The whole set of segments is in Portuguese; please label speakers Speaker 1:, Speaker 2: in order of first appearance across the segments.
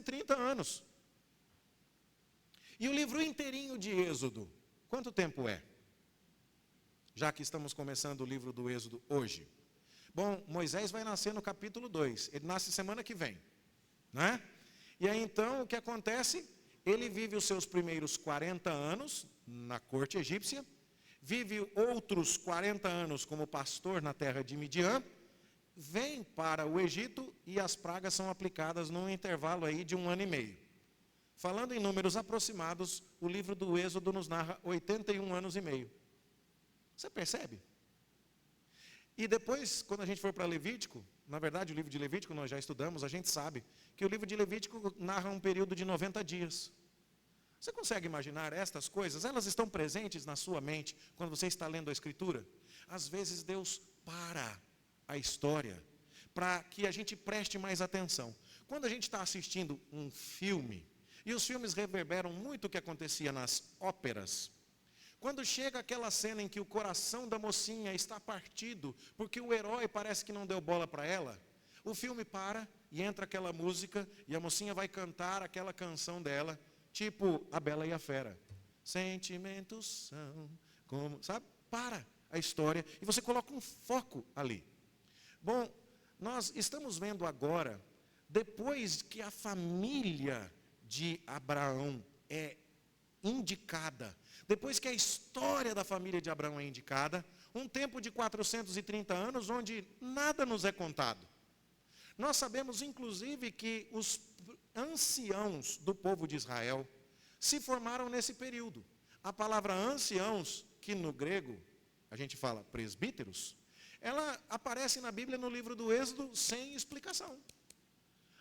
Speaker 1: 430 anos. E o livro inteirinho de Êxodo, quanto tempo é? Já que estamos começando o livro do Êxodo hoje. Bom, Moisés vai nascer no capítulo 2, ele nasce semana que vem, né? E aí então o que acontece? Ele vive os seus primeiros 40 anos na corte egípcia, vive outros 40 anos como pastor na terra de Midian, vem para o Egito e as pragas são aplicadas num intervalo aí de 1 ano e meio. Falando em números aproximados, o livro do Êxodo nos narra 81 anos e meio. Você percebe? E depois, quando a gente for para Levítico, na verdade o livro de Levítico nós já estudamos, a gente sabe que o livro de Levítico narra um período de 90 dias. Você consegue imaginar estas coisas? Elas estão presentes na sua mente quando você está lendo a Escritura? Às vezes Deus para a história para que a gente preste mais atenção. Quando a gente está assistindo um filme, e os filmes reverberam muito o que acontecia nas óperas, quando chega aquela cena em que o coração da mocinha está partido, porque o herói parece que não deu bola para ela, o filme para e entra aquela música, e a mocinha vai cantar aquela canção dela, tipo A Bela e a Fera. Sentimentos são como, sabe? Para a história e você coloca um foco ali. Bom, nós estamos vendo agora, depois que a família de Abraão é indicada, depois que a história da família de Abraão é indicada, um tempo de 430 anos onde nada nos é contado. Nós sabemos, inclusive, que os anciãos do povo de Israel se formaram nesse período. A palavra anciãos, que no grego a gente fala presbíteros, ela aparece na Bíblia no livro do Êxodo sem explicação.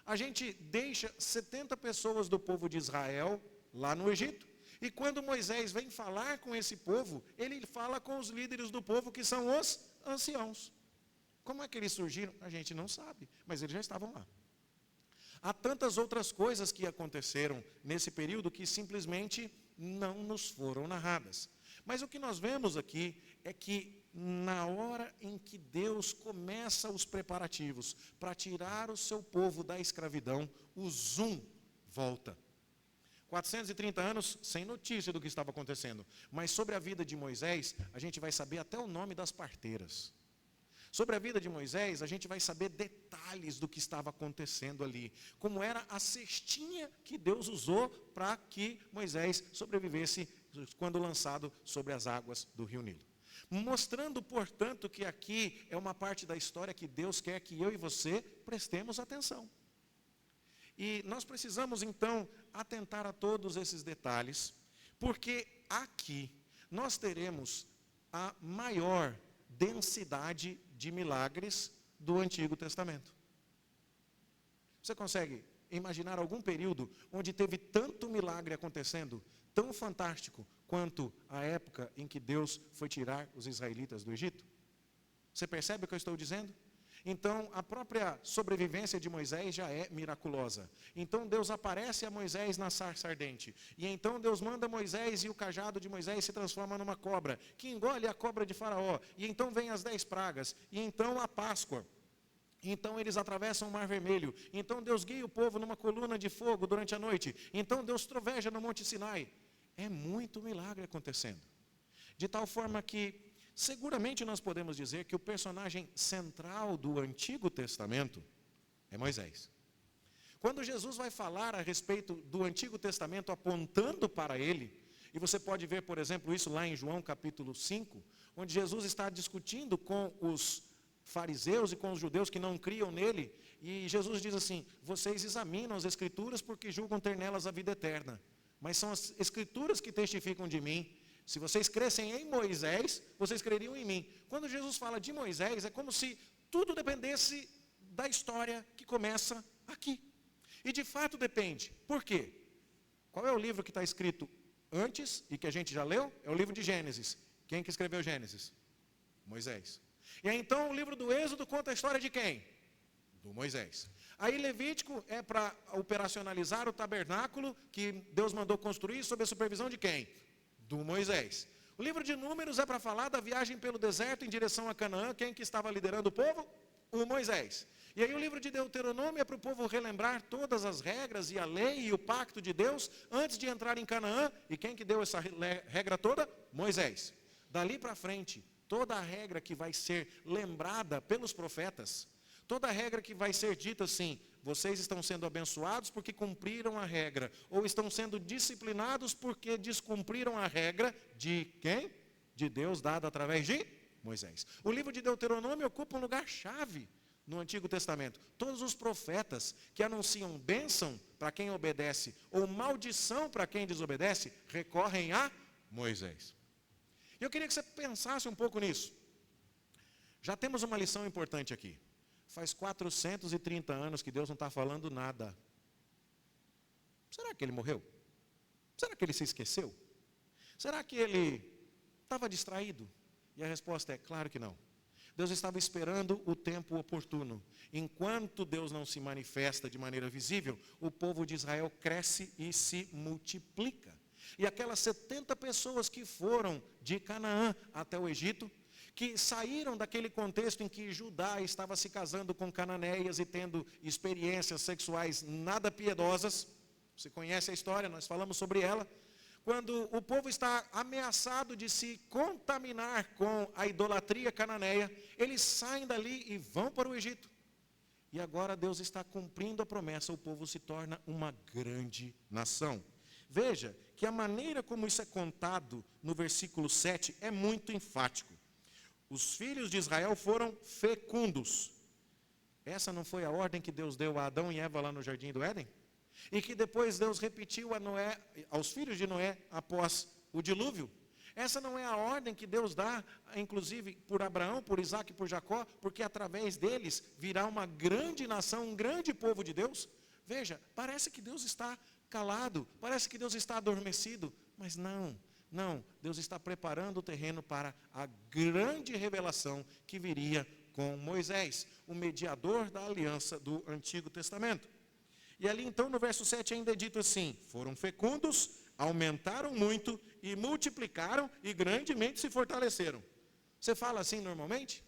Speaker 1: A gente deixa 70 pessoas do povo de Israel lá no Egito, e quando Moisés vem falar com esse povo, ele fala com os líderes do povo que são os anciãos. Como é que eles surgiram? A gente não sabe, mas eles já estavam lá. Há tantas outras coisas que aconteceram nesse período que simplesmente não nos foram narradas. Mas o que nós vemos aqui é que na hora em que Deus começa os preparativos para tirar o seu povo da escravidão, o zoom volta. 430 anos sem notícia do que estava acontecendo. Mas sobre a vida de Moisés, a gente vai saber até o nome das parteiras. Sobre a vida de Moisés, a gente vai saber detalhes do que estava acontecendo ali. Como era a cestinha que Deus usou para que Moisés sobrevivesse quando lançado sobre as águas do rio Nilo. Mostrando, portanto, que aqui é uma parte da história que Deus quer que eu e você prestemos atenção. E nós precisamos, então, atentar a todos esses detalhes, porque aqui nós teremos a maior densidade de milagres do Antigo Testamento. Você consegue imaginar algum período onde teve tanto milagre acontecendo, tão fantástico, quanto a época em que Deus foi tirar os israelitas do Egito? Você percebe o que eu estou dizendo? Então, a própria sobrevivência de Moisés já é miraculosa. Então, Deus aparece a Moisés na sarça ardente. E então, Deus manda Moisés e o cajado de Moisés se transforma numa cobra, que engole a cobra de Faraó. E então, vem as 10 pragas. E então, a Páscoa. Então, eles atravessam o Mar Vermelho. Então, Deus guia o povo numa coluna de fogo durante a noite. Então, Deus troveja no Monte Sinai. É muito milagre acontecendo. De tal forma que seguramente nós podemos dizer que o personagem central do Antigo Testamento é Moisés. Quando Jesus vai falar a respeito do Antigo Testamento apontando para ele, e você pode ver, por exemplo, isso lá em João capítulo 5, onde Jesus está discutindo com os fariseus e com os judeus que não criam nele, e Jesus diz assim: vocês examinam as Escrituras porque julgam ter nelas a vida eterna, mas são as Escrituras que testificam de mim. Se vocês crescem em Moisés, vocês creriam em mim. Quando Jesus fala de Moisés, é como se tudo dependesse da história que começa aqui. E de fato depende. Por quê? Qual é o livro que está escrito antes e que a gente já leu? É o livro de Gênesis. Quem que escreveu Gênesis? Moisés. E aí então o livro do Êxodo conta a história de quem? Do Moisés. Aí Levítico é para operacionalizar o tabernáculo que Deus mandou construir sob a supervisão de quem? Do Moisés. O livro de Números é para falar da viagem pelo deserto em direção a Canaã. Quem que estava liderando o povo? O Moisés. E aí o livro de Deuteronômio é para o povo relembrar todas as regras e a lei e o pacto de Deus antes de entrar em Canaã. E quem que deu essa regra toda? Moisés. Dali para frente, toda a regra que vai ser lembrada pelos profetas, toda a regra que vai ser dita assim: vocês estão sendo abençoados porque cumpriram a regra, ou estão sendo disciplinados porque descumpriram a regra de quem? De Deus, dada através de Moisés. O livro de Deuteronômio ocupa um lugar-chave no Antigo Testamento. Todos os profetas que anunciam bênção para quem obedece ou maldição para quem desobedece, recorrem a Moisés. E eu queria que você pensasse um pouco nisso. Já temos uma lição importante aqui. Faz 430 anos que Deus não está falando nada. Será que ele morreu? Será que ele se esqueceu? Será que ele estava distraído? E a resposta é: claro que não. Deus estava esperando o tempo oportuno. Enquanto Deus não se manifesta de maneira visível, o povo de Israel cresce e se multiplica. E aquelas 70 pessoas que foram de Canaã até o Egito, que saíram daquele contexto em que Judá estava se casando com cananeias e tendo experiências sexuais nada piedosas. Você conhece a história, nós falamos sobre ela. Quando o povo está ameaçado de se contaminar com a idolatria cananeia, eles saem dali e vão para o Egito. E agora Deus está cumprindo a promessa, o povo se torna uma grande nação. Veja que a maneira como isso é contado no versículo 7 é muito enfático. Os filhos de Israel foram fecundos. Essa não foi a ordem que Deus deu a Adão e Eva lá no Jardim do Éden? E que depois Deus repetiu a Noé, aos filhos de Noé após o dilúvio? Essa não é a ordem que Deus dá, inclusive, por Abraão, por Isaac e por Jacó, porque através deles virá uma grande nação, um grande povo de Deus? Veja, parece que Deus está calado, parece que Deus está adormecido, mas não, Deus está preparando o terreno para a grande revelação que viria com Moisés, o mediador da aliança do Antigo Testamento. E ali então no verso 7 ainda é dito assim: foram fecundos, aumentaram muito e multiplicaram e grandemente se fortaleceram. Você fala assim normalmente?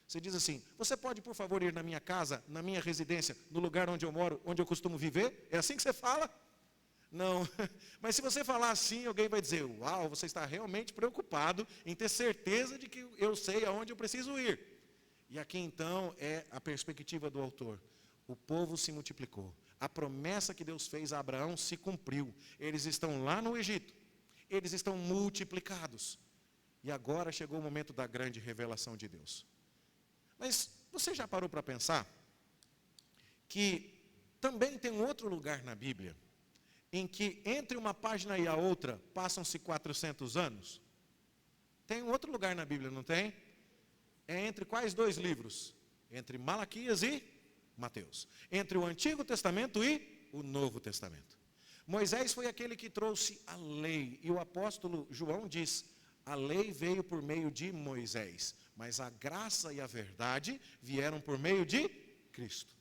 Speaker 1: Você diz assim: você pode por favor ir na minha casa, na minha residência, no lugar onde eu moro, onde eu costumo viver? É assim que você fala? Não, mas se você falar assim, alguém vai dizer: uau, você está realmente preocupado em ter certeza de que eu sei aonde eu preciso ir. E aqui então é a perspectiva do autor. O povo se multiplicou. A promessa que Deus fez a Abraão se cumpriu. Eles estão lá no Egito. Eles estão multiplicados. E agora chegou o momento da grande revelação de Deus. Mas você já parou para pensar que também tem um outro lugar na Bíblia em que entre uma página e a outra passam-se 400 anos? Tem um outro lugar na Bíblia, não tem? É entre quais dois livros? Entre Malaquias e Mateus. Entre o Antigo Testamento e o Novo Testamento. Moisés foi aquele que trouxe a lei. E o apóstolo João diz: a lei veio por meio de Moisés, mas a graça e a verdade vieram por meio de Cristo.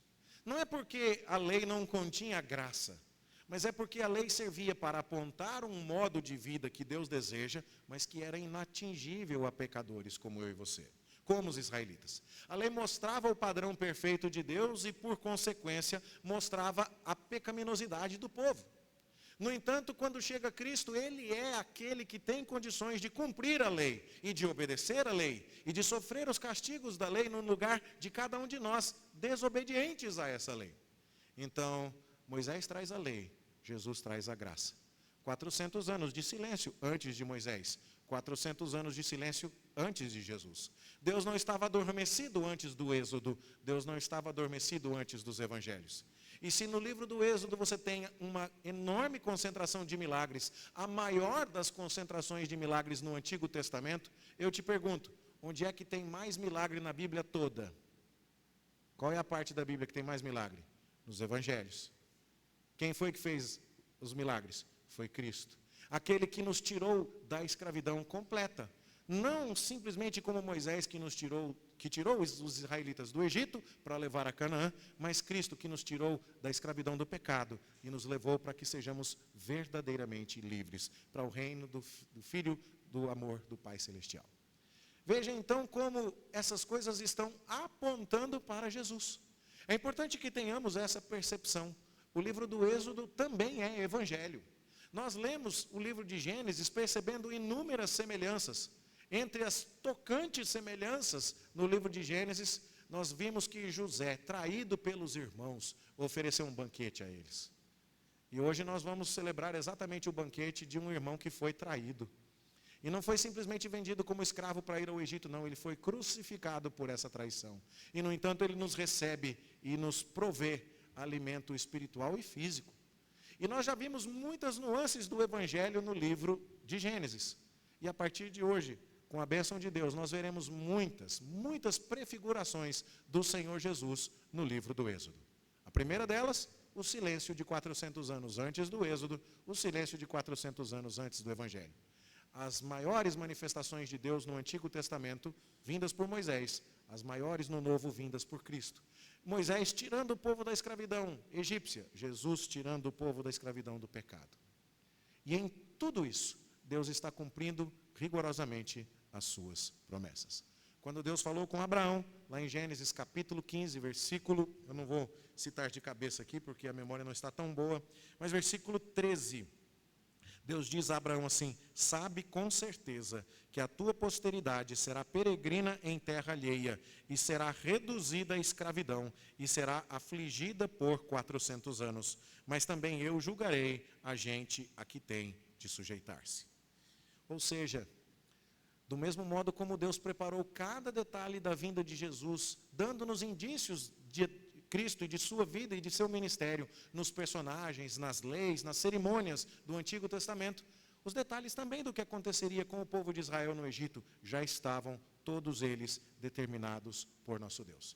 Speaker 1: Não é porque a lei não continha graça, mas é porque a lei servia para apontar um modo de vida que Deus deseja, mas que era inatingível a pecadores como eu e você, como os israelitas. A lei mostrava o padrão perfeito de Deus e, por consequência, mostrava a pecaminosidade do povo. No entanto, quando chega Cristo, Ele é aquele que tem condições de cumprir a lei e de obedecer a lei e de sofrer os castigos da lei no lugar de cada um de nós, desobedientes a essa lei. Então, Moisés traz a lei, Jesus traz a graça. 400 anos de silêncio antes de Moisés, 400 anos de silêncio antes de Jesus. Deus não estava adormecido antes do Êxodo, Deus não estava adormecido antes dos Evangelhos. E se no livro do Êxodo você tem uma enorme concentração de milagres, a maior das concentrações de milagres no Antigo Testamento, eu te pergunto, onde é que tem mais milagre na Bíblia toda? Qual é a parte da Bíblia que tem mais milagre? Nos Evangelhos. Quem foi que fez os milagres? Foi Cristo. Aquele que nos tirou da escravidão completa. Não simplesmente como Moisés que tirou os israelitas do Egito para levar a Canaã, mas Cristo que nos tirou da escravidão do pecado e nos levou para que sejamos verdadeiramente livres para o reino do Filho do amor do Pai Celestial. Veja então como essas coisas estão apontando para Jesus. É importante que tenhamos essa percepção. O livro do Êxodo também é evangelho. Nós lemos o livro de Gênesis percebendo inúmeras semelhanças. Entre as tocantes semelhanças no livro de Gênesis, nós vimos que José, traído pelos irmãos, ofereceu um banquete a eles. E hoje nós vamos celebrar exatamente o banquete de um irmão que foi traído. E não foi simplesmente vendido como escravo para ir ao Egito, não. Ele foi crucificado por essa traição. E, no entanto, ele nos recebe e nos provê alimento espiritual e físico. E nós já vimos muitas nuances do Evangelho no livro de Gênesis. E a partir de hoje, com a bênção de Deus, nós veremos muitas prefigurações do Senhor Jesus no livro do Êxodo. A primeira delas, o silêncio de 400 anos antes do Êxodo, o silêncio de 400 anos antes do Evangelho. As maiores manifestações de Deus no Antigo Testamento, vindas por Moisés, as maiores no Novo, vindas por Cristo. Moisés tirando o povo da escravidão egípcia, Jesus tirando o povo da escravidão do pecado. E em tudo isso, Deus está cumprindo rigorosamente as suas promessas. Quando Deus falou com Abraão, lá em Gênesis capítulo 15, versículo, eu não vou citar de cabeça aqui, porque a memória não está tão boa, mas versículo 13, Deus diz a Abraão assim: sabe com certeza que a tua posteridade será peregrina em terra alheia, e será reduzida à escravidão, e será afligida por 400 anos. Mas também eu julgarei a gente a que tem de sujeitar-se. Ou seja, do mesmo modo como Deus preparou cada detalhe da vinda de Jesus, dando-nos indícios de Cristo e de sua vida e de seu ministério, nos personagens, nas leis, nas cerimônias do Antigo Testamento, os detalhes também do que aconteceria com o povo de Israel no Egito já estavam todos eles determinados por nosso Deus.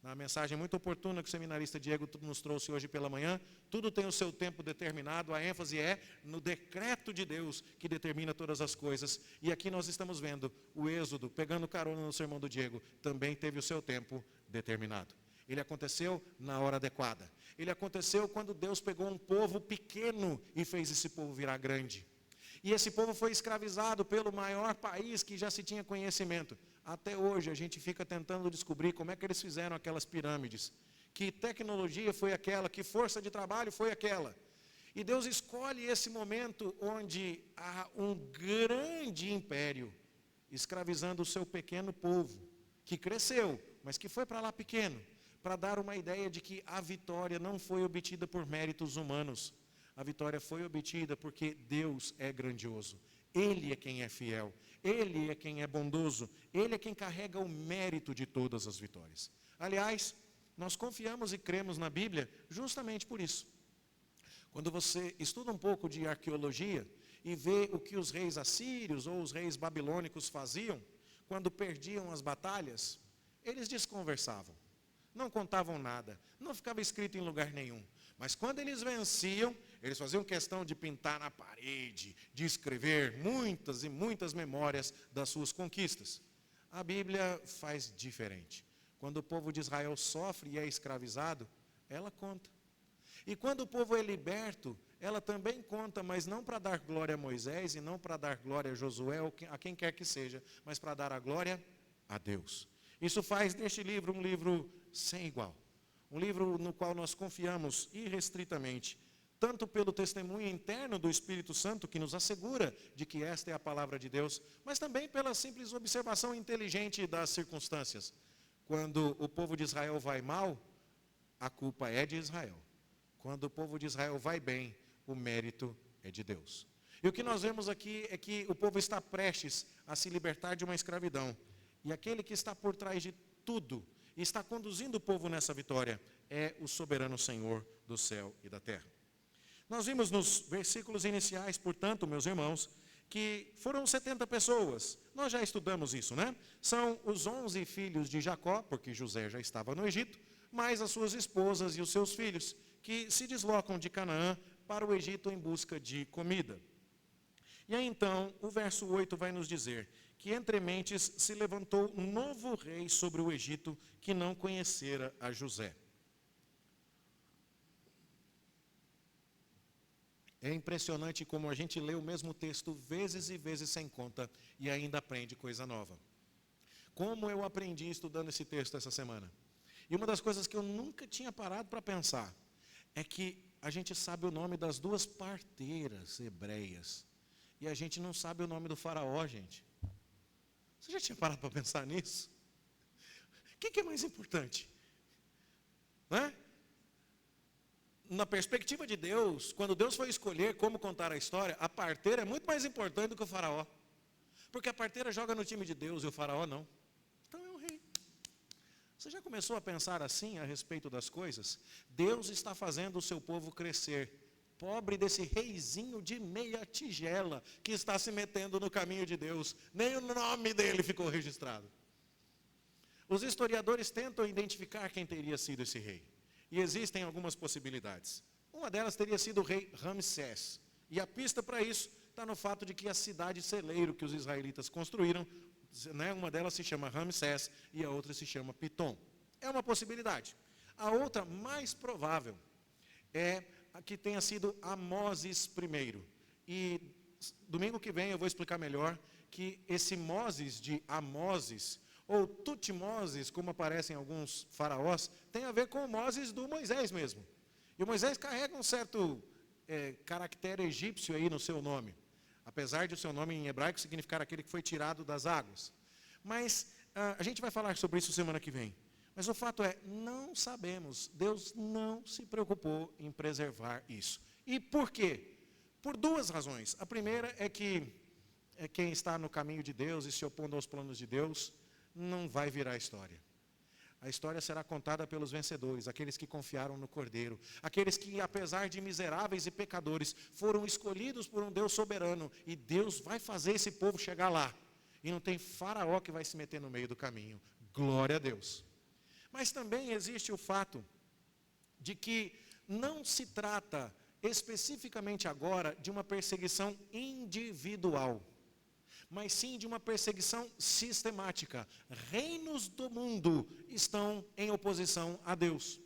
Speaker 1: Na mensagem muito oportuna que o seminarista Diego nos trouxe hoje pela manhã, tudo tem o seu tempo determinado, a ênfase é no decreto de Deus que determina todas as coisas. E aqui nós estamos vendo o Êxodo, pegando carona no sermão do Diego, também teve o seu tempo determinado. Ele aconteceu na hora adequada. Ele aconteceu quando Deus pegou um povo pequeno e fez esse povo virar grande. E esse povo foi escravizado pelo maior país que já se tinha conhecimento. Até hoje a gente fica tentando descobrir como é que eles fizeram aquelas pirâmides. Que tecnologia foi aquela, que força de trabalho foi aquela. E Deus escolhe esse momento onde há um grande império escravizando o seu pequeno povo, que cresceu, mas que foi para lá pequeno, para dar uma ideia de que a vitória não foi obtida por méritos humanos. A vitória foi obtida porque Deus é grandioso. Ele é quem é fiel. Ele é quem é bondoso. Ele é quem carrega o mérito de todas as vitórias. Aliás, nós confiamos e cremos na Bíblia justamente por isso. Quando você estuda um pouco de arqueologia e vê o que os reis assírios ou os reis babilônicos faziam, quando perdiam as batalhas, eles desconversavam. Não contavam nada, não ficava escrito em lugar nenhum. Mas quando eles venciam, eles faziam questão de pintar na parede, de escrever muitas e muitas memórias das suas conquistas. A Bíblia faz diferente. Quando o povo de Israel sofre e é escravizado, ela conta. E quando o povo é liberto, ela também conta, mas não para dar glória a Moisés e não para dar glória a Josué ou a quem quer que seja, mas para dar a glória a Deus. Isso faz deste livro um livro sem igual. Um livro no qual nós confiamos irrestritamente, tanto pelo testemunho interno do Espírito Santo, que nos assegura de que esta é a palavra de Deus, mas também pela simples observação inteligente das circunstâncias. Quando o povo de Israel vai mal, a culpa é de Israel. Quando o povo de Israel vai bem, o mérito é de Deus. E o que nós vemos aqui é que o povo está prestes a se libertar de uma escravidão. E aquele que está por trás de tudo e está conduzindo o povo nessa vitória é o soberano Senhor do céu e da terra. Nós vimos nos versículos iniciais, portanto, meus irmãos, que foram 70 pessoas. Nós já estudamos isso, né? São os 11 filhos de Jacó, porque José já estava no Egito, mais as suas esposas e os seus filhos, que se deslocam de Canaã para o Egito em busca de comida. E aí então, o verso 8 vai nos dizer que entre mentes se levantou um novo rei sobre o Egito que não conhecera a José. É impressionante como a gente lê o mesmo texto vezes e vezes sem conta e ainda aprende coisa nova. Como eu aprendi estudando esse texto essa semana. E uma das coisas que eu nunca tinha parado para pensar é que a gente sabe o nome das duas parteiras hebreias e a gente não sabe o nome do faraó, gente. Você já tinha parado para pensar nisso? O que é mais importante? Não é? Na perspectiva de Deus, quando Deus foi escolher como contar a história, a parteira é muito mais importante do que o faraó. Porque a parteira joga no time de Deus e o faraó não. Então é um rei. Você já começou a pensar assim a respeito das coisas? Deus está fazendo o seu povo crescer. Pobre desse reizinho de meia tigela que está se metendo no caminho de Deus. Nem o nome dele ficou registrado. Os historiadores tentam identificar quem teria sido esse rei. E existem algumas possibilidades. Uma delas teria sido o rei Ramsés. E a pista para isso está no fato de que a cidade celeiro que os israelitas construíram, né, uma delas se chama Ramsés e a outra se chama Pitom. É uma possibilidade. A outra, mais provável, é a que tenha sido Amoses I. E domingo que vem eu vou explicar melhor que esse Moses de Amoses, ou Tutmoses, como aparecem alguns faraós, tem a ver com o Moses do Moisés mesmo. E o Moisés carrega um certo caractere egípcio aí no seu nome, apesar de o seu nome em hebraico significar aquele que foi tirado das águas. Mas a gente vai falar sobre isso semana que vem. Mas o fato é, não sabemos, Deus não se preocupou em preservar isso. E por quê? Por duas razões. A primeira é que quem está no caminho de Deus e se opondo aos planos de Deus, não vai virar a história. A história será contada pelos vencedores, aqueles que confiaram no Cordeiro, aqueles que, apesar de miseráveis e pecadores, foram escolhidos por um Deus soberano, e Deus vai fazer esse povo chegar lá. E não tem faraó que vai se meter no meio do caminho. Glória a Deus. Mas também existe o fato de que não se trata especificamente agora de uma perseguição individual, mas sim de uma perseguição sistemática. Reinos do mundo estão em oposição a Deus.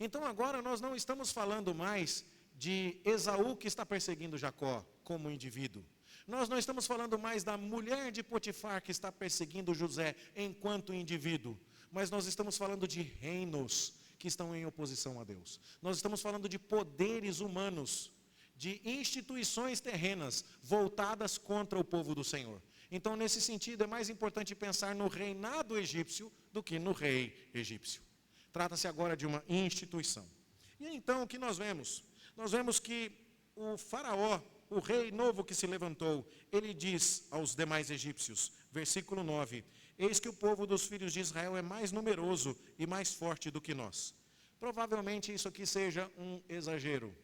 Speaker 1: Então agora nós não estamos falando mais de Esaú que está perseguindo Jacó como indivíduo. Nós não estamos falando mais da mulher de Potifar que está perseguindo José enquanto indivíduo. Mas nós estamos falando de reinos que estão em oposição a Deus. Nós estamos falando de poderes humanos, de instituições terrenas voltadas contra o povo do Senhor. Então, nesse sentido, é mais importante pensar no reinado egípcio do que no rei egípcio. Trata-se agora de uma instituição. E então, o que nós vemos? Nós vemos que o faraó, o rei novo que se levantou, ele diz aos demais egípcios, versículo 9, eis que o povo dos filhos de Israel é mais numeroso e mais forte do que nós. Provavelmente isso aqui seja um exagero,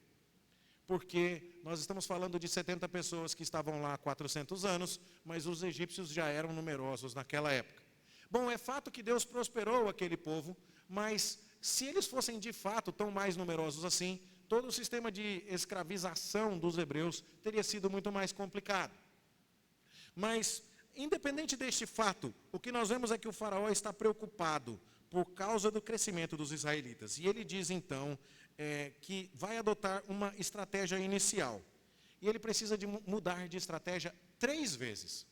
Speaker 1: porque nós estamos falando de 70 pessoas que estavam lá há 400 anos, mas os egípcios já eram numerosos naquela época. Bom, é fato que Deus prosperou aquele povo, mas se eles fossem de fato tão mais numerosos assim, todo o sistema de escravização dos hebreus teria sido muito mais complicado. Mas, independente deste fato, o que nós vemos é que o faraó está preocupado por causa do crescimento dos israelitas. E ele diz então que vai adotar uma estratégia inicial. E ele precisa de mudar de estratégia 3 vezes.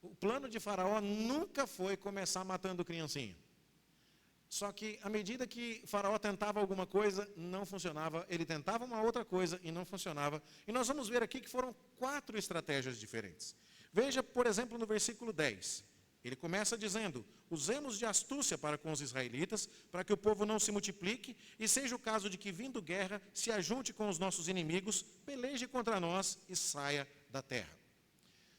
Speaker 1: O plano de faraó nunca foi começar matando criancinha. Só que, à medida que Faraó tentava alguma coisa, não funcionava. Ele tentava uma outra coisa e não funcionava. E nós vamos ver aqui que foram 4 estratégias diferentes. Veja, por exemplo, no versículo 10. Ele começa dizendo, usemos de astúcia para com os israelitas, para que o povo não se multiplique, e seja o caso de que, vindo guerra, se ajunte com os nossos inimigos, peleje contra nós e saia da terra.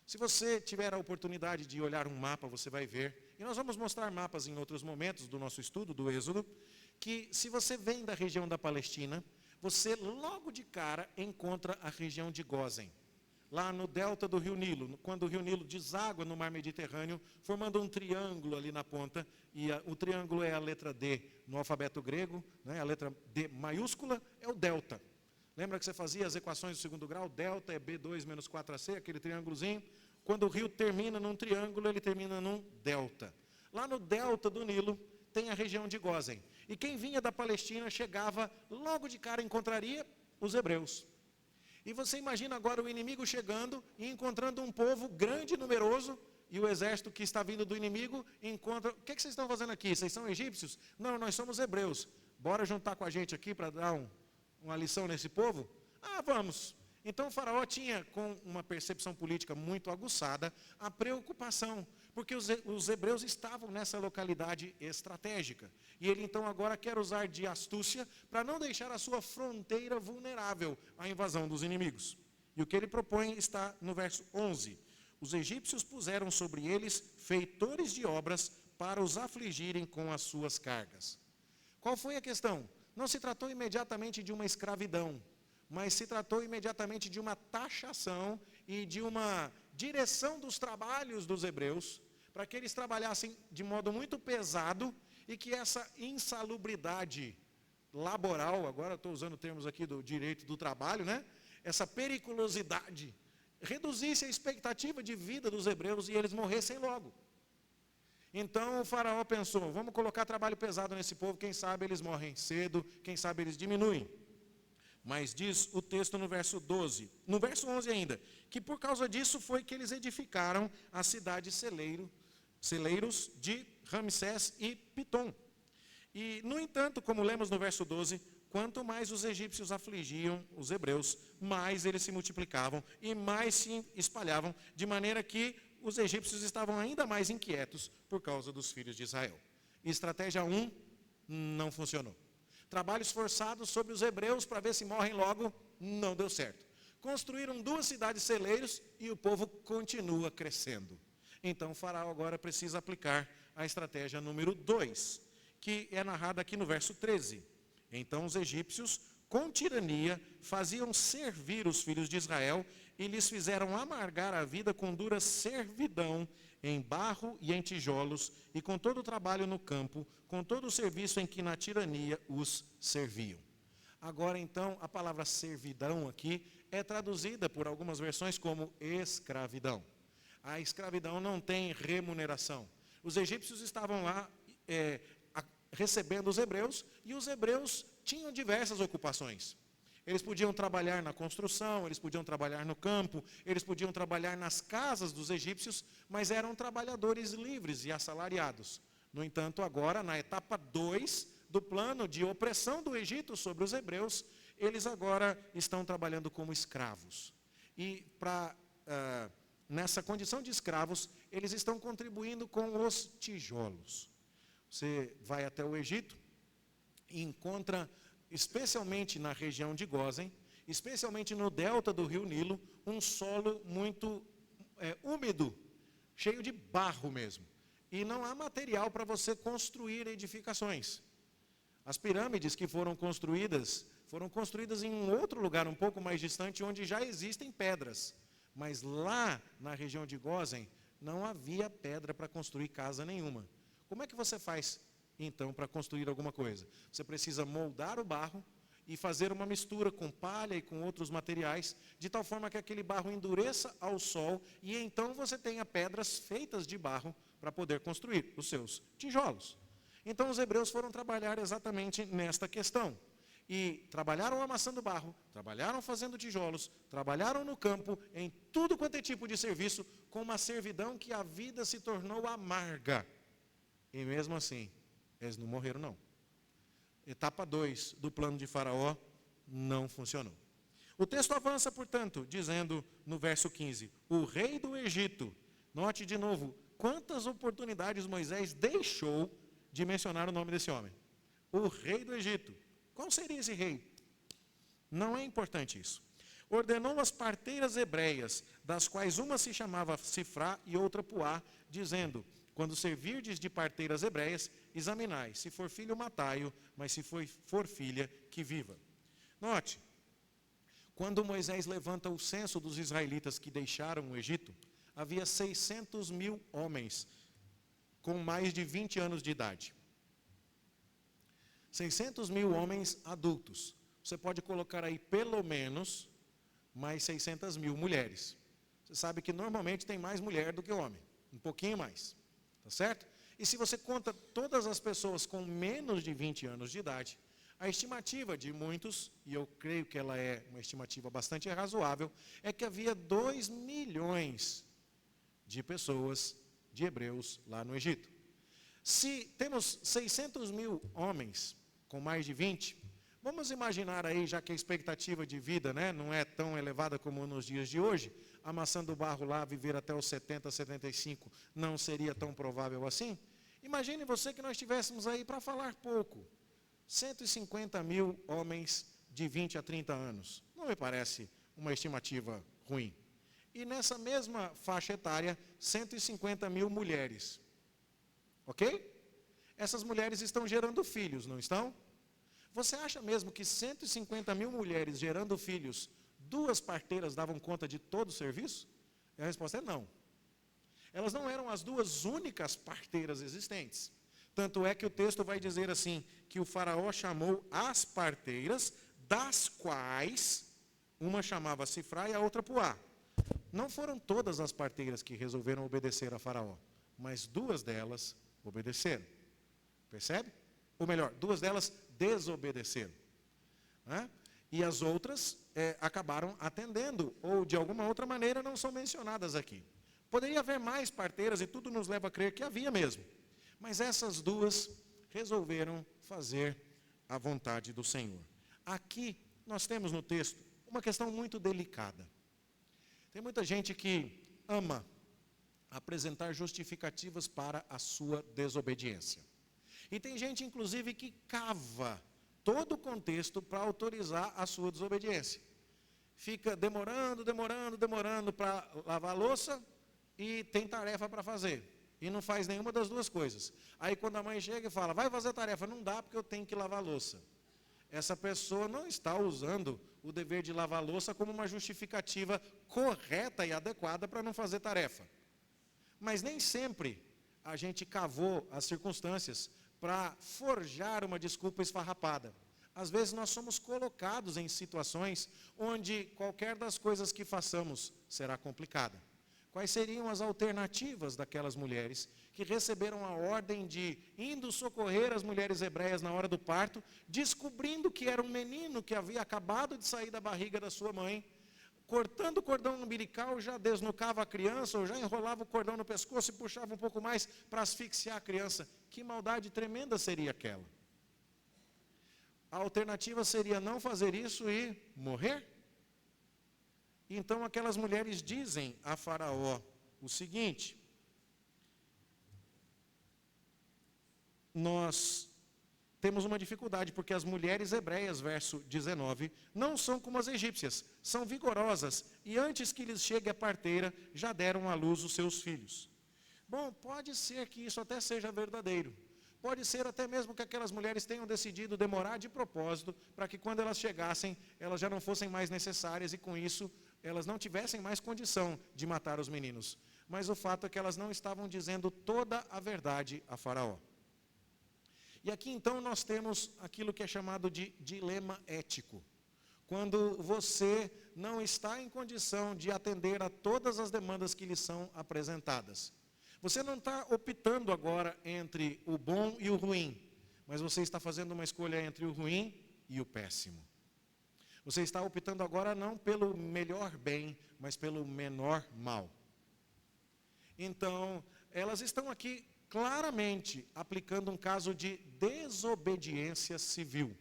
Speaker 1: Se você tiver a oportunidade de olhar um mapa, você vai ver, e nós vamos mostrar mapas em outros momentos do nosso estudo, do Êxodo, que se você vem da região da Palestina, você logo de cara encontra a região de Gósen, lá no delta do Rio Nilo, quando o Rio Nilo deságua no mar Mediterrâneo, formando um triângulo ali na ponta, e o triângulo é a letra D no alfabeto grego, né, a letra D maiúscula é o delta. Lembra que você fazia as equações do segundo grau? Delta é B2 menos 4AC, aquele triângulozinho. Quando o rio termina num triângulo, ele termina num delta. Lá no delta do Nilo, tem a região de Gósen. E quem vinha da Palestina chegava, logo de cara encontraria os hebreus. E você imagina agora o inimigo chegando e encontrando um povo grande e numeroso, e o exército que está vindo do inimigo encontra, o que vocês estão fazendo aqui? Vocês são egípcios? Não, nós somos hebreus. Bora juntar com a gente aqui para dar uma lição nesse povo? Ah, vamos. Então o faraó tinha, com uma percepção política muito aguçada, a preocupação, porque os hebreus estavam nessa localidade estratégica. E ele então agora quer usar de astúcia para não deixar a sua fronteira vulnerável à invasão dos inimigos. E o que ele propõe está no verso 11. Os egípcios puseram sobre eles feitores de obras para os afligirem com as suas cargas. Qual foi a questão? Não se tratou imediatamente de uma escravidão, mas se tratou imediatamente de uma taxação e de uma direção dos trabalhos dos hebreus, para que eles trabalhassem de modo muito pesado e que essa insalubridade laboral, agora estou usando termos aqui do direito do trabalho, né? Essa periculosidade, reduzisse a expectativa de vida dos hebreus e eles morressem logo. Então o faraó pensou, vamos colocar trabalho pesado nesse povo, quem sabe eles morrem cedo, quem sabe eles diminuem. Mas diz o texto no verso 12, no verso 11 ainda, que por causa disso foi que eles edificaram a cidade celeiros de Ramsés e Pitom. E, no entanto, como lemos no verso 12, quanto mais os egípcios afligiam os hebreus, mais eles se multiplicavam e mais se espalhavam, de maneira que os egípcios estavam ainda mais inquietos por causa dos filhos de Israel. Estratégia 1 não funcionou. Trabalhos forçados sobre os hebreus para ver se morrem logo, não deu certo. Construíram 2 cidades celeiros e o povo continua crescendo. Então o faraó agora precisa aplicar a estratégia número 2, que é narrada aqui no verso 13. Então os egípcios, com tirania, faziam servir os filhos de Israel e lhes fizeram amargar a vida com dura servidão em barro e em tijolos, e com todo o trabalho no campo, com todo o serviço em que na tirania os serviam. Agora então, a palavra servidão aqui é traduzida por algumas versões como escravidão. A escravidão não tem remuneração. Os egípcios estavam lá recebendo os hebreus, e os hebreus tinham diversas ocupações. Eles podiam trabalhar na construção, eles podiam trabalhar no campo, eles podiam trabalhar nas casas dos egípcios, mas eram trabalhadores livres e assalariados. No entanto, agora, na etapa 2 do plano de opressão do Egito sobre os hebreus, eles agora estão trabalhando como escravos. E nessa condição de escravos, eles estão contribuindo com os tijolos. Você vai até o Egito e encontra, especialmente na região de Gósen, especialmente no delta do rio Nilo, um solo muito úmido, cheio de barro mesmo. E não há material para você construir edificações. As pirâmides que foram construídas em um outro lugar um pouco mais distante, onde já existem pedras. Mas lá na região de Gósen, não havia pedra para construir casa nenhuma. Como é que você faz, então, para construir alguma coisa? Você precisa moldar o barro e fazer uma mistura com palha e com outros materiais, de tal forma que aquele barro endureça ao sol, e então você tenha pedras feitas de barro para poder construir os seus tijolos. Então os hebreus foram trabalhar exatamente nesta questão. E trabalharam amassando barro, trabalharam fazendo tijolos, trabalharam no campo, em tudo quanto é tipo de serviço, com uma servidão que a vida se tornou amarga. E mesmo assim, eles não morreram não. Etapa 2 do plano de Faraó não funcionou. O texto avança, portanto, dizendo no verso 15, o rei do Egito, note de novo, quantas oportunidades Moisés deixou de mencionar o nome desse homem. O rei do Egito. Qual seria esse rei? Não é importante isso. Ordenou as parteiras hebreias, das quais uma se chamava Sifrá e outra Puá, dizendo, quando servirdes de parteiras hebreias, examinai, se for filho, matai-o, mas se for filha, que viva. Note, quando Moisés levanta o censo dos israelitas que deixaram o Egito, havia 600.000 homens com mais de 20 anos de idade. 600.000 homens adultos. Você pode colocar aí pelo menos mais 600.000 mulheres. Você sabe que normalmente tem mais mulher do que homem, um pouquinho mais, tá certo? E se você conta todas as pessoas com menos de 20 anos de idade, a estimativa de muitos, e eu creio que ela é uma estimativa bastante razoável, é que havia 2 milhões de pessoas, de hebreus lá no Egito. Se temos 600 mil homens com mais de 20, vamos imaginar aí, já que a expectativa de vida, né, não é tão elevada como nos dias de hoje, amassando o barro lá, viver até os 70, 75, não seria tão provável assim? Imagine você que nós tivéssemos aí, para falar pouco, 150 mil homens de 20 a 30 anos. Não me parece uma estimativa ruim. E nessa mesma faixa etária, 150 mil mulheres. Ok? Essas mulheres estão gerando filhos, não estão? Você acha mesmo que 150 mil mulheres gerando filhos, 2 parteiras davam conta de todo o serviço? E a resposta é não. Elas não eram as 2 únicas parteiras existentes. Tanto é que o texto vai dizer assim, que o faraó chamou as parteiras, das quais uma chamava Sifrá e a outra Puá. Não foram todas as parteiras que resolveram obedecer a faraó, mas 2 delas obedeceram. Percebe? Ou melhor, 2 delas desobedeceram. Né? E as outras acabaram atendendo, ou de alguma outra maneira não são mencionadas aqui. Poderia haver mais parteiras, e tudo nos leva a crer que havia mesmo. Mas essas 2 resolveram fazer a vontade do Senhor. Aqui nós temos no texto uma questão muito delicada. Tem muita gente que ama apresentar justificativas para a sua desobediência. E tem gente, inclusive, que cava todo o contexto para autorizar a sua desobediência. Fica demorando para lavar a louça e tem tarefa para fazer. E não faz nenhuma das 2 coisas. Aí quando a mãe chega e fala, vai fazer a tarefa, não dá porque eu tenho que lavar a louça. Essa pessoa não está usando o dever de lavar a louça como uma justificativa correta e adequada para não fazer tarefa. Mas nem sempre a gente cavou as circunstâncias para forjar uma desculpa esfarrapada. Às vezes nós somos colocados em situações onde qualquer das coisas que façamos será complicada. Quais seriam as alternativas daquelas mulheres que receberam a ordem de indo socorrer as mulheres hebreias na hora do parto, descobrindo que era um menino que havia acabado de sair da barriga da sua mãe, cortando o cordão umbilical, já desnucava a criança, ou já enrolava o cordão no pescoço e puxava um pouco mais para asfixiar a criança. Que maldade tremenda seria aquela? A alternativa seria não fazer isso e morrer? Então aquelas mulheres dizem a Faraó o seguinte: nós temos uma dificuldade, porque as mulheres hebreias, verso 19, não são como as egípcias, são vigorosas, e antes que lhes chegue a parteira, já deram à luz os seus filhos. Bom, pode ser que isso até seja verdadeiro. Pode ser até mesmo que aquelas mulheres tenham decidido demorar de propósito, para que quando elas chegassem, elas já não fossem mais necessárias, e com isso, elas não tivessem mais condição de matar os meninos. Mas o fato é que elas não estavam dizendo toda a verdade a Faraó. E aqui então nós temos aquilo que é chamado de dilema ético. Quando você não está em condição de atender a todas as demandas que lhe são apresentadas. Você não está optando agora entre o bom e o ruim, mas você está fazendo uma escolha entre o ruim e o péssimo. Você está optando agora não pelo melhor bem, mas pelo menor mal. Então, elas estão aqui claramente aplicando um caso de desobediência civil.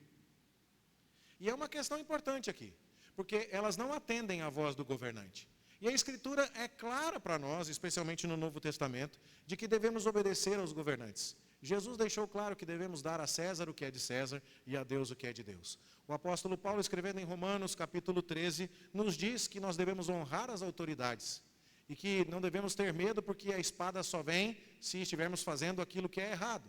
Speaker 1: E é uma questão importante aqui, porque elas não atendem à voz do governante. E a Escritura é clara para nós, especialmente no Novo Testamento, de que devemos obedecer aos governantes. Jesus deixou claro que devemos dar a César o que é de César e a Deus o que é de Deus. O apóstolo Paulo, escrevendo em Romanos, capítulo 13, nos diz que nós devemos honrar as autoridades. E que não devemos ter medo, porque a espada só vem se estivermos fazendo aquilo que é errado.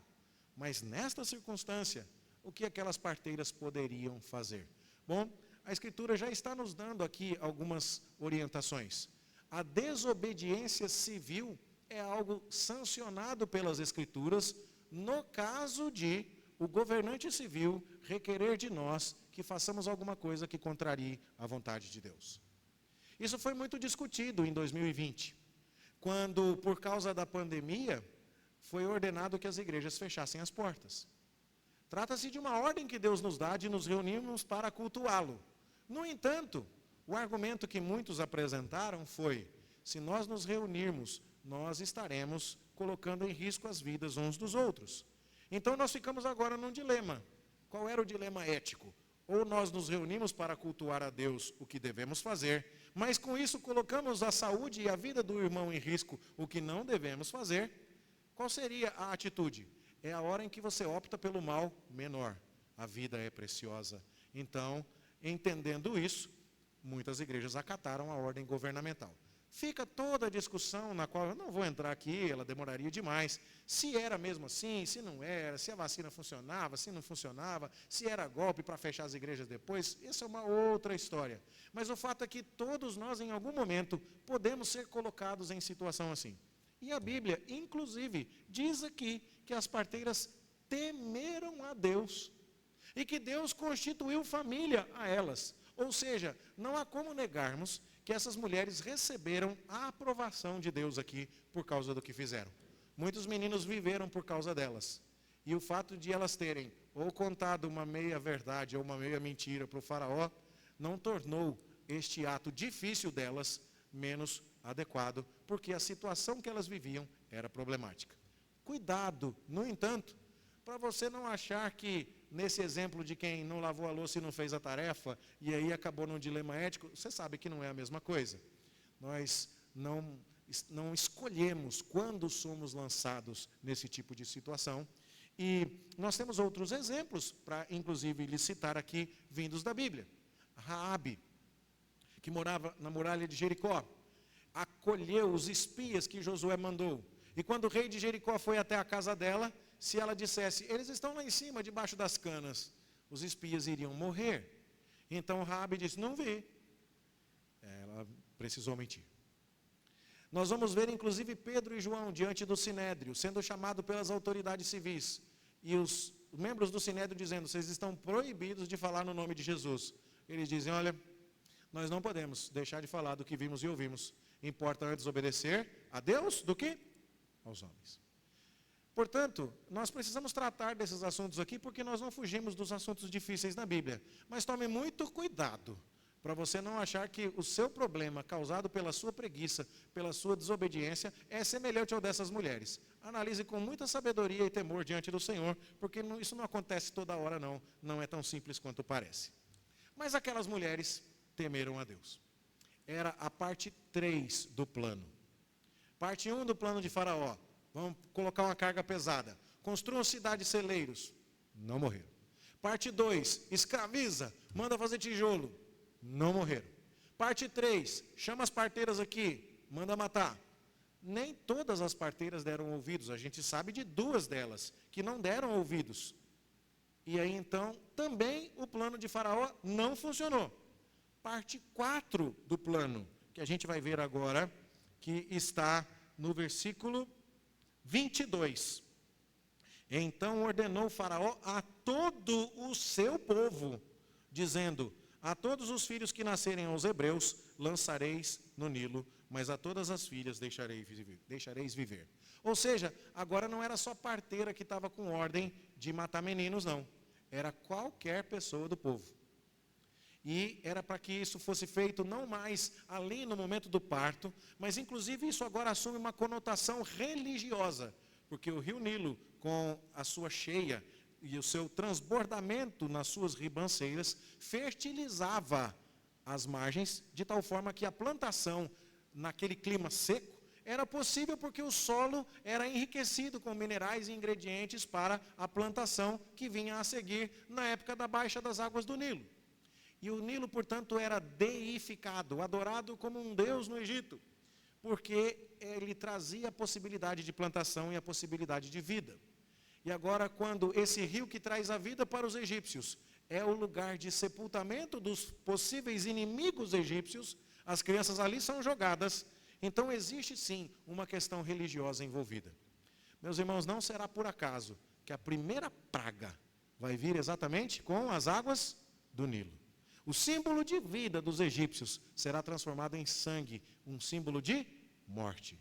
Speaker 1: Mas nesta circunstância, o que aquelas parteiras poderiam fazer? Bom, a Escritura já está nos dando aqui algumas orientações. A desobediência civil é algo sancionado pelas Escrituras, no caso de o governante civil requerer de nós que façamos alguma coisa que contrarie a vontade de Deus. Isso foi muito discutido em 2020, quando, por causa da pandemia, foi ordenado que as igrejas fechassem as portas. Trata-se de uma ordem que Deus nos dá de nos reunirmos para cultuá-lo. No entanto, o argumento que muitos apresentaram foi: se nós nos reunirmos nós estaremos colocando em risco as vidas uns dos outros. Então nós ficamos agora num dilema. Qual era o dilema ético? Ou nós nos reunimos para cultuar a Deus, o que devemos fazer, mas com isso colocamos a saúde e a vida do irmão em risco, o que não devemos fazer. Qual seria a atitude? É a hora em que você opta pelo mal menor. A vida é preciosa. Então, entendendo isso, muitas igrejas acataram a ordem governamental. Fica toda a discussão na qual eu não vou entrar aqui, ela demoraria demais. Se era mesmo assim, se não era, se a vacina funcionava, se não funcionava, se era golpe para fechar as igrejas depois, isso é uma outra história. Mas o fato é que todos nós, em algum momento, podemos ser colocados em situação assim. E a Bíblia, inclusive, diz aqui que as parteiras temeram a Deus e que Deus constituiu família a elas. Ou seja, não há como negarmos que essas mulheres receberam a aprovação de Deus aqui por causa do que fizeram. Muitos meninos viveram por causa delas. E o fato de elas terem ou contado uma meia verdade ou uma meia mentira para o faraó, não tornou este ato difícil delas menos adequado, porque a situação que elas viviam era problemática. Cuidado, no entanto, para você não achar que, nesse exemplo de quem não lavou a louça e não fez a tarefa, e aí acabou num dilema ético, você sabe que não é a mesma coisa. Nós não escolhemos quando somos lançados nesse tipo de situação. E nós temos outros exemplos, para inclusive lhe citar aqui, vindos da Bíblia. Raabe, que morava na muralha de Jericó, acolheu os espias que Josué mandou. E quando o rei de Jericó foi até a casa dela, se ela dissesse, eles estão lá em cima, debaixo das canas, os espias iriam morrer. Então Raabe disse, não vi. Ela precisou mentir. Nós vamos ver, inclusive, Pedro e João diante do Sinédrio, sendo chamado pelas autoridades civis. E os membros do Sinédrio dizendo, vocês estão proibidos de falar no nome de Jesus. Eles dizem, olha, nós não podemos deixar de falar do que vimos e ouvimos. Importa antes obedecer a Deus do que aos homens. Portanto, nós precisamos tratar desses assuntos aqui, porque nós não fugimos dos assuntos difíceis na Bíblia. Mas tome muito cuidado, para você não achar que o seu problema, causado pela sua preguiça, pela sua desobediência, é semelhante ao dessas mulheres. Analise com muita sabedoria e temor diante do Senhor, porque isso não acontece toda hora não, não é tão simples quanto parece. Mas aquelas mulheres temeram a Deus. Era a parte 3 do plano. Parte 1 do plano de Faraó. Vamos colocar uma carga pesada. Construam cidades celeiros. Não morreram. Parte 2, escraviza, manda fazer tijolo. Não morreram. Parte 3, chama as parteiras aqui, manda matar. Nem todas as parteiras deram ouvidos. A gente sabe de 2 delas que não deram ouvidos. E aí então, também o plano de Faraó não funcionou. Parte 4 do plano, que a gente vai ver agora, que está no versículo 22. Então ordenou o Faraó a todo o seu povo, dizendo, a todos os filhos que nascerem aos hebreus, lançareis no Nilo, mas a todas as filhas deixareis viver. Ou seja, agora não era só parteira que estava com ordem de matar meninos, não. Era qualquer pessoa do povo. E era para que isso fosse feito não mais ali no momento do parto, mas inclusive isso agora assume uma conotação religiosa, porque o rio Nilo, com a sua cheia e o seu transbordamento nas suas ribanceiras, fertilizava as margens, de tal forma que a plantação naquele clima seco era possível porque o solo era enriquecido com minerais e ingredientes para a plantação que vinha a seguir na época da baixa das águas do Nilo. E o Nilo, portanto, era deificado, adorado como um deus no Egito, porque ele trazia a possibilidade de plantação e a possibilidade de vida. E agora, quando esse rio que traz a vida para os egípcios é o lugar de sepultamento dos possíveis inimigos egípcios, as crianças ali são jogadas, então existe sim uma questão religiosa envolvida. Meus irmãos, não será por acaso que a primeira praga vai vir exatamente com as águas do Nilo. O símbolo de vida dos egípcios será transformado em sangue, um símbolo de morte.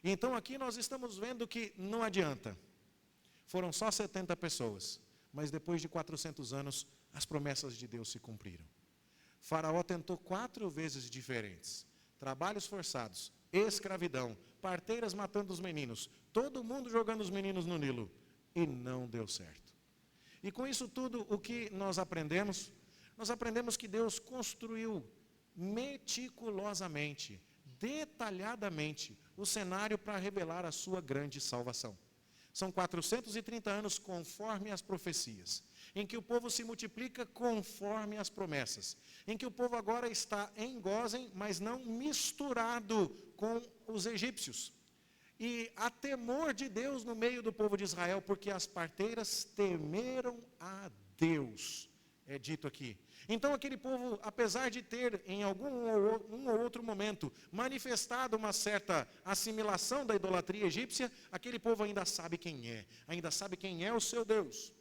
Speaker 1: Então aqui nós estamos vendo que não adianta. Foram só 70 pessoas, mas depois de 400 anos, as promessas de Deus se cumpriram. Faraó tentou 4 vezes diferentes. Trabalhos forçados, escravidão, parteiras matando os meninos, todo mundo jogando os meninos no Nilo, e não deu certo. E com isso tudo, o que nós aprendemos? Nós aprendemos que Deus construiu meticulosamente, detalhadamente, o cenário para revelar a sua grande salvação. São 430 anos conforme as profecias, em que o povo se multiplica conforme as promessas, em que o povo agora está em Gósen, mas não misturado com os egípcios. E há temor de Deus no meio do povo de Israel, porque as parteiras temeram a Deus, é dito aqui. Então aquele povo, apesar de ter em um ou outro momento manifestado uma certa assimilação da idolatria egípcia, aquele povo ainda sabe quem é o seu Deus.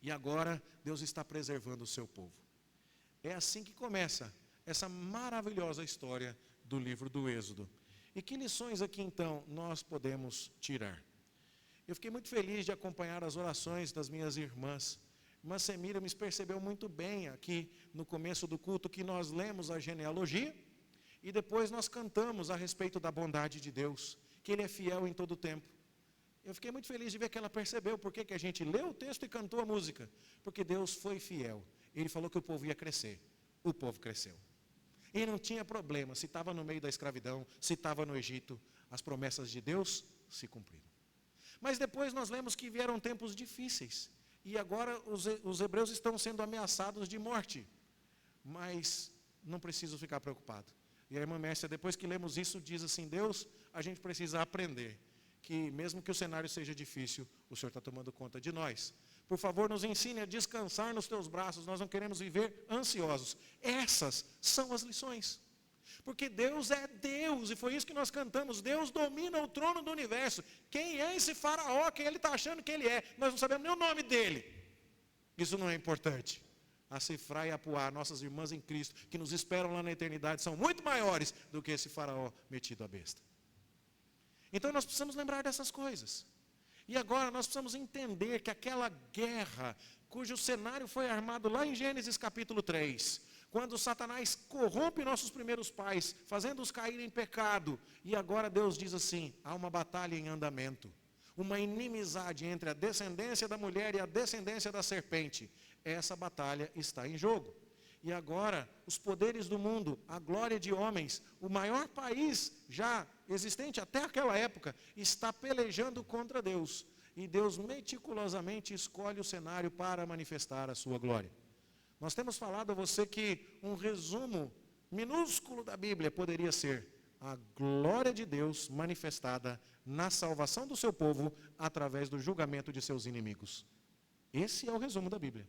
Speaker 1: E agora Deus está preservando o seu povo. É assim que começa essa maravilhosa história do livro do Êxodo. E que lições aqui então nós podemos tirar? Eu fiquei muito feliz de acompanhar as orações das minhas irmãs. Irmã Semira me percebeu muito bem aqui no começo do culto que nós lemos a genealogia e depois nós cantamos a respeito da bondade de Deus, que Ele é fiel em todo o tempo. Eu fiquei muito feliz de ver que ela percebeu por que a gente leu o texto e cantou a música. Porque Deus foi fiel. Ele falou que o povo ia crescer. O povo cresceu. E não tinha problema se estava no meio da escravidão, se estava no Egito, as promessas de Deus se cumpriram. Mas depois nós lemos que vieram tempos difíceis. E agora os hebreus estão sendo ameaçados de morte. Mas não preciso ficar preocupado. E a irmã Mércia, depois que lemos isso, diz assim: Deus, a gente precisa aprender que mesmo que o cenário seja difícil, o Senhor está tomando conta de nós. Por favor, nos ensine a descansar nos teus braços, nós não queremos viver ansiosos. Essas são as lições. Porque Deus é Deus, e foi isso que nós cantamos. Deus domina o trono do universo. Quem é esse faraó? Quem ele está achando que ele é? Nós não sabemos nem o nome dele. Isso não é importante. A Cifra e a Puá, nossas irmãs em Cristo, que nos esperam lá na eternidade, são muito maiores do que esse faraó metido à besta. Então nós precisamos lembrar dessas coisas. E agora nós precisamos entender que aquela guerra, cujo cenário foi armado lá em Gênesis capítulo 3, quando Satanás corrompe nossos primeiros pais, fazendo-os cair em pecado, e agora Deus diz assim: há uma batalha em andamento, uma inimizade entre a descendência da mulher e a descendência da serpente. Essa batalha está em jogo. E agora, os poderes do mundo, a glória de homens, o maior país já existente até aquela época, está pelejando contra Deus. E Deus meticulosamente escolhe o cenário para manifestar a sua glória. Nós temos falado a você que um resumo minúsculo da Bíblia poderia ser a glória de Deus manifestada na salvação do seu povo através do julgamento de seus inimigos. Esse é o resumo da Bíblia.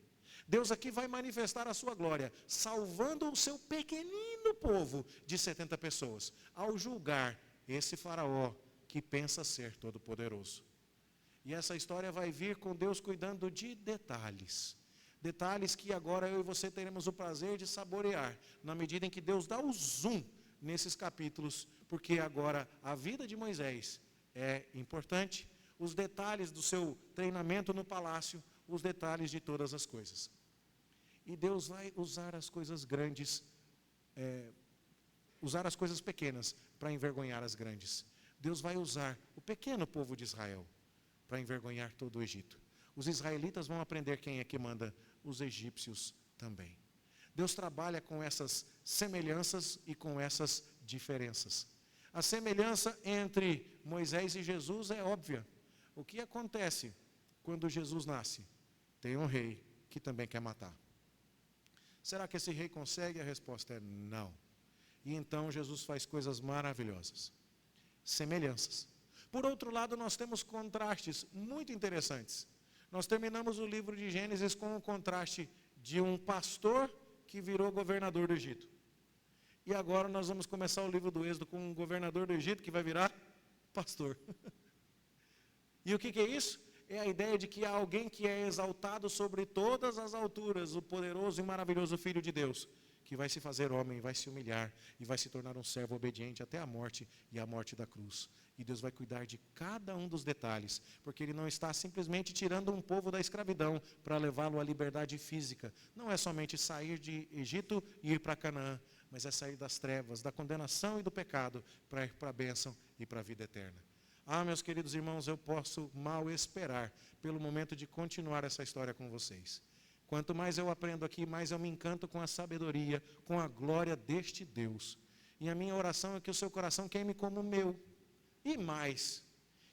Speaker 1: Deus aqui vai manifestar a sua glória, salvando o seu pequenino povo de 70 pessoas, ao julgar esse faraó que pensa ser todo-poderoso. E essa história vai vir com Deus cuidando de detalhes. Detalhes que agora eu e você teremos o prazer de saborear, na medida em que Deus dá o zoom nesses capítulos, porque agora a vida de Moisés é importante, os detalhes do seu treinamento no palácio, os detalhes de todas as coisas. E Deus vai usar as coisas grandes, usar as coisas pequenas para envergonhar as grandes. Deus vai usar o pequeno povo de Israel para envergonhar todo o Egito. Os israelitas vão aprender quem é que manda, os egípcios também. Deus trabalha com essas semelhanças e com essas diferenças. A semelhança entre Moisés e Jesus é óbvia. O que acontece quando Jesus nasce? Tem um rei que também quer matar. Será que esse rei consegue? A resposta é não. E então Jesus faz coisas maravilhosas. Semelhanças. Por outro lado, nós temos contrastes muito interessantes. Nós terminamos o livro de Gênesis com o contraste de um pastor que virou governador do Egito. E agora nós vamos começar o livro do Êxodo com um governador do Egito que vai virar pastor. E o que é isso? É a ideia de que há alguém que é exaltado sobre todas as alturas, o poderoso e maravilhoso Filho de Deus, que vai se fazer homem, vai se humilhar e vai se tornar um servo obediente até a morte e a morte da cruz. E Deus vai cuidar de cada um dos detalhes, porque Ele não está simplesmente tirando um povo da escravidão para levá-lo à liberdade física. Não é somente sair de Egito e ir para Canaã, mas é sair das trevas, da condenação e do pecado, para ir para a bênção e para a vida eterna. Ah, meus queridos irmãos, eu posso mal esperar pelo momento de continuar essa história com vocês. Quanto mais eu aprendo aqui, mais eu me encanto com a sabedoria, com a glória deste Deus. E a minha oração é que o seu coração queime como o meu. E mais,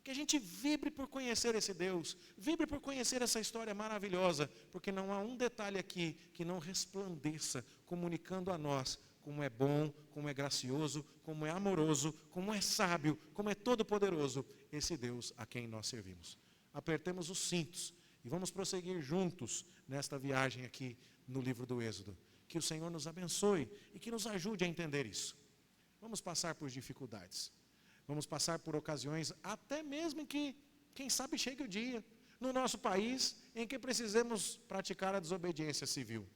Speaker 1: que a gente vibre por conhecer esse Deus, vibre por conhecer essa história maravilhosa, porque não há um detalhe aqui que não resplandeça, comunicando a nós como é bom, como é gracioso, como é amoroso, como é sábio, como é todo-poderoso esse Deus a quem nós servimos. Apertemos os cintos e vamos prosseguir juntos nesta viagem aqui no livro do Êxodo. Que o Senhor nos abençoe e que nos ajude a entender isso. Vamos passar por dificuldades. Vamos passar por ocasiões, até mesmo em que, quem sabe, chegue o dia, no nosso país, em que precisemos praticar a desobediência civil.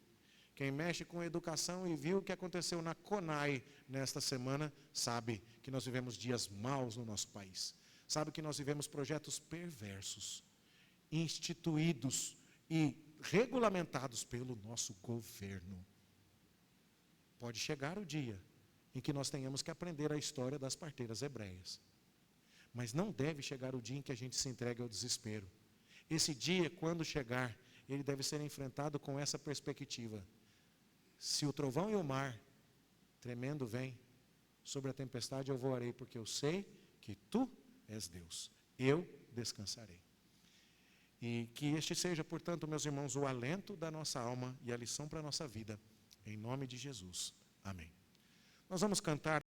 Speaker 1: Quem mexe com educação e viu o que aconteceu na CONAI nesta semana, sabe que nós vivemos dias maus no nosso país. Sabe que nós vivemos projetos perversos, instituídos e regulamentados pelo nosso governo. Pode chegar o dia em que nós tenhamos que aprender a história das parteiras hebreias. Mas não deve chegar o dia em que a gente se entregue ao desespero. Esse dia, quando chegar, ele deve ser enfrentado com essa perspectiva. Se o trovão e o mar tremendo vem, sobre a tempestade eu voarei, porque eu sei que tu és Deus. Eu descansarei. E que este seja, portanto, meus irmãos, o alento da nossa alma e a lição para a nossa vida. Em nome de Jesus. Amém. Nós vamos cantar.